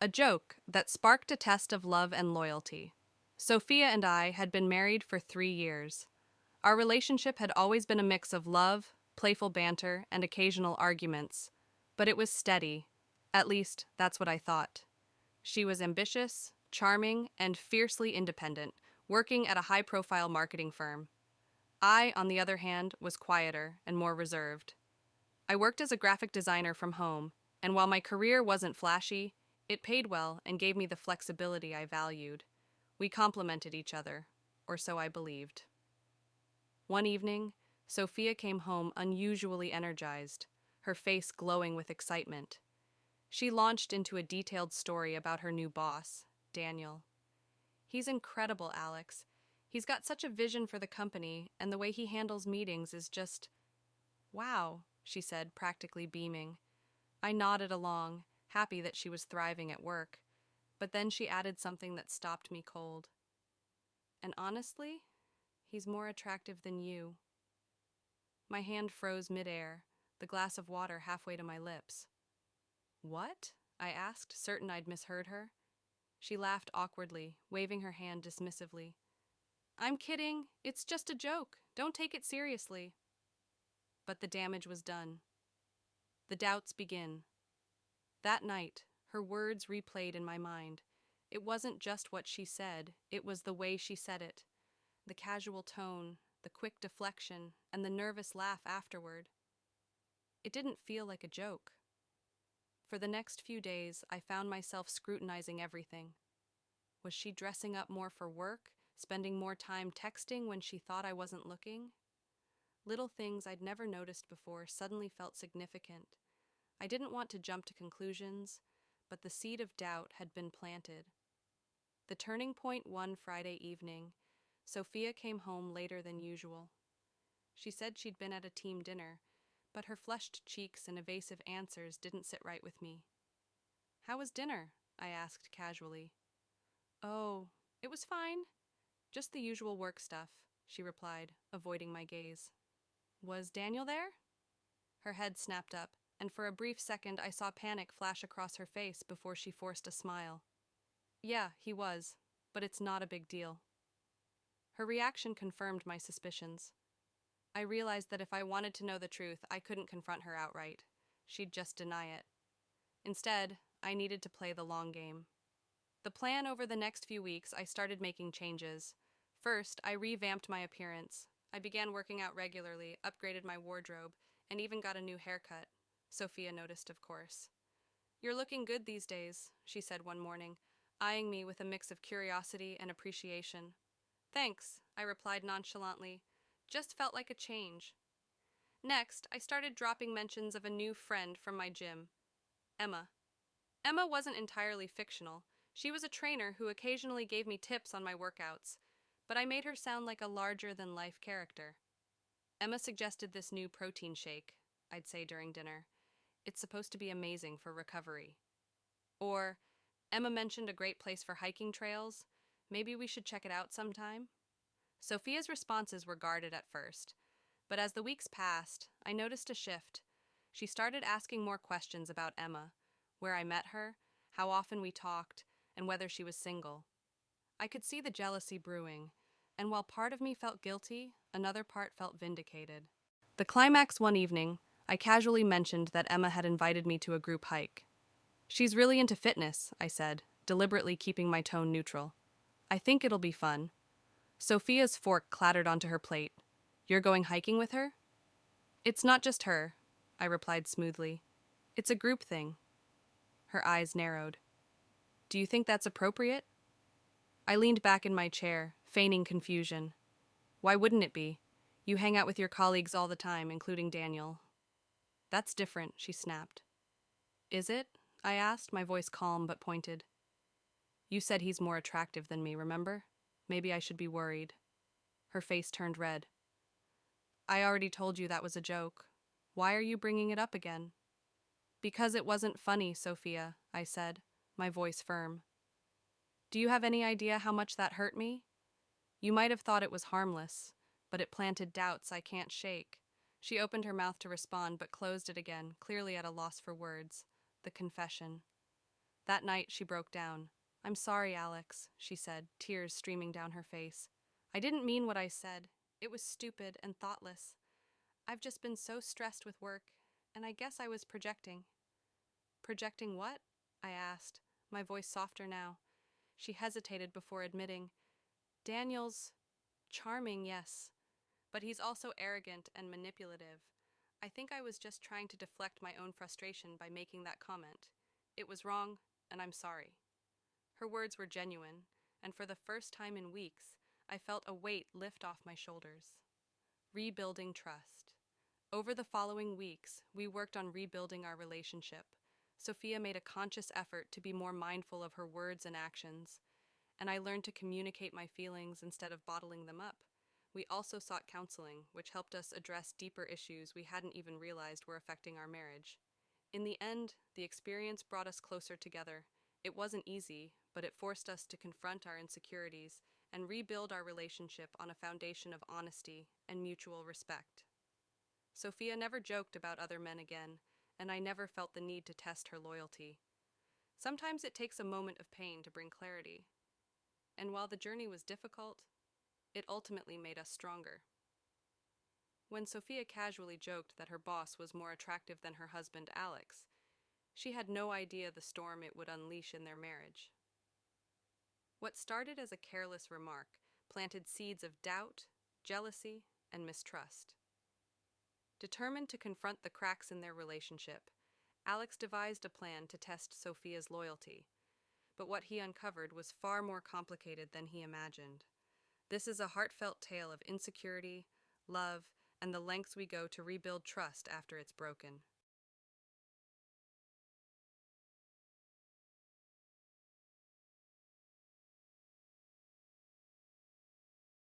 A joke that sparked a test of love and loyalty. Sophia and I had been married for 3 years. Our relationship had always been a mix of love, playful banter, and occasional arguments, but it was steady. At least, that's what I thought. She was ambitious, charming, and fiercely independent, working at a high-profile marketing firm. I, on the other hand, was quieter and more reserved. I worked as a graphic designer from home, and while my career wasn't flashy, it paid well and gave me the flexibility I valued. We complemented each other, or so I believed. One evening, Sophia came home unusually energized, her face glowing with excitement. She launched into a detailed story about her new boss, Daniel. "He's incredible, Alex. He's got such a vision for the company, and the way he handles meetings is just, wow," she said, practically beaming. I nodded along, happy that she was thriving at work, but then she added something that stopped me cold. "And honestly, he's more attractive than you." My hand froze midair, the glass of water halfway to my lips. "What?" I asked, certain I'd misheard her. She laughed awkwardly, waving her hand dismissively. "I'm kidding. It's just a joke. Don't take it seriously." But the damage was done. The doubts begin. That night, her words replayed in my mind. It wasn't just what she said, it was the way she said it. The casual tone, the quick deflection, and the nervous laugh afterward. It didn't feel like a joke. For the next few days, I found myself scrutinizing everything. Was she dressing up more for work, spending more time texting when she thought I wasn't looking? Little things I'd never noticed before suddenly felt significant. I didn't want to jump to conclusions, but the seed of doubt had been planted. The turning point one Friday evening, Sophia came home later than usual. She said she'd been at a team dinner, but her flushed cheeks and evasive answers didn't sit right with me. "How was dinner?" I asked casually. "Oh, it was fine. Just the usual work stuff," she replied, avoiding my gaze. "Was Daniel there?" Her head snapped up, and for a brief second I saw panic flash across her face before she forced a smile. "Yeah, he was, but it's not a big deal." Her reaction confirmed my suspicions. I realized that if I wanted to know the truth, I couldn't confront her outright. She'd just deny it. Instead, I needed to play the long game. The plan over the next few weeks, I started making changes. First, I revamped my appearance. I began working out regularly, upgraded my wardrobe, and even got a new haircut. Sophia noticed, of course. "You're looking good these days," she said one morning, eyeing me with a mix of curiosity and appreciation. "Thanks," I replied nonchalantly. "Just felt like a change." Next, I started dropping mentions of a new friend from my gym, Emma. Emma wasn't entirely fictional. She was a trainer who occasionally gave me tips on my workouts, but I made her sound like a larger-than-life character. Emma suggested this new protein shake, I'd say during dinner. "It's supposed to be amazing for recovery." Or, "Emma mentioned a great place for hiking trails. Maybe we should check it out sometime." Sophia's responses were guarded at first, but as the weeks passed, I noticed a shift. She started asking more questions about Emma, where I met her, how often we talked, and whether she was single. I could see the jealousy brewing, and while part of me felt guilty, another part felt vindicated. The climax one evening, I casually mentioned that Emma had invited me to a group hike. "She's really into fitness," I said, deliberately keeping my tone neutral. "I think it'll be fun." Sophia's fork clattered onto her plate. "You're going hiking with her?" "It's not just her," I replied smoothly. "It's a group thing." Her eyes narrowed. "Do you think that's appropriate?" I leaned back in my chair, feigning confusion. "Why wouldn't it be? You hang out with your colleagues all the time, including Daniel." "That's different," she snapped. "Is it?" I asked, my voice calm but pointed. "You said he's more attractive than me, remember? Maybe I should be worried." Her face turned red. "I already told you that was a joke. Why are you bringing it up again?" "Because it wasn't funny, Sophia," I said, my voice firm. "Do you have any idea how much that hurt me? You might have thought it was harmless, but it planted doubts I can't shake." She opened her mouth to respond, but closed it again, clearly at a loss for words. The confession. That night, she broke down. "I'm sorry, Alex," she said, tears streaming down her face. "I didn't mean what I said. It was stupid and thoughtless. I've just been so stressed with work, and I guess I was projecting." "Projecting what?" I asked, my voice softer now. She hesitated before admitting, "Daniel's charming, yes, but he's also arrogant and manipulative. I think I was just trying to deflect my own frustration by making that comment. It was wrong, and I'm sorry." Her words were genuine, and for the first time in weeks, I felt a weight lift off my shoulders. Rebuilding trust. Over the following weeks, we worked on rebuilding our relationship. Sophia made a conscious effort to be more mindful of her words and actions, and I learned to communicate my feelings instead of bottling them up. We also sought counseling, which helped us address deeper issues we hadn't even realized were affecting our marriage. In the end, the experience brought us closer together. It wasn't easy, but it forced us to confront our insecurities and rebuild our relationship on a foundation of honesty and mutual respect. Sophia never joked about other men again, and I never felt the need to test her loyalty. Sometimes it takes a moment of pain to bring clarity. And while the journey was difficult, it ultimately made us stronger. When Sophia casually joked that her boss was more attractive than her husband, Alex, she had no idea the storm it would unleash in their marriage. What started as a careless remark planted seeds of doubt, jealousy, and mistrust. Determined to confront the cracks in their relationship, Alex devised a plan to test Sophia's loyalty. But what he uncovered was far more complicated than he imagined. This is a heartfelt tale of insecurity, love, and the lengths we go to rebuild trust after it's broken.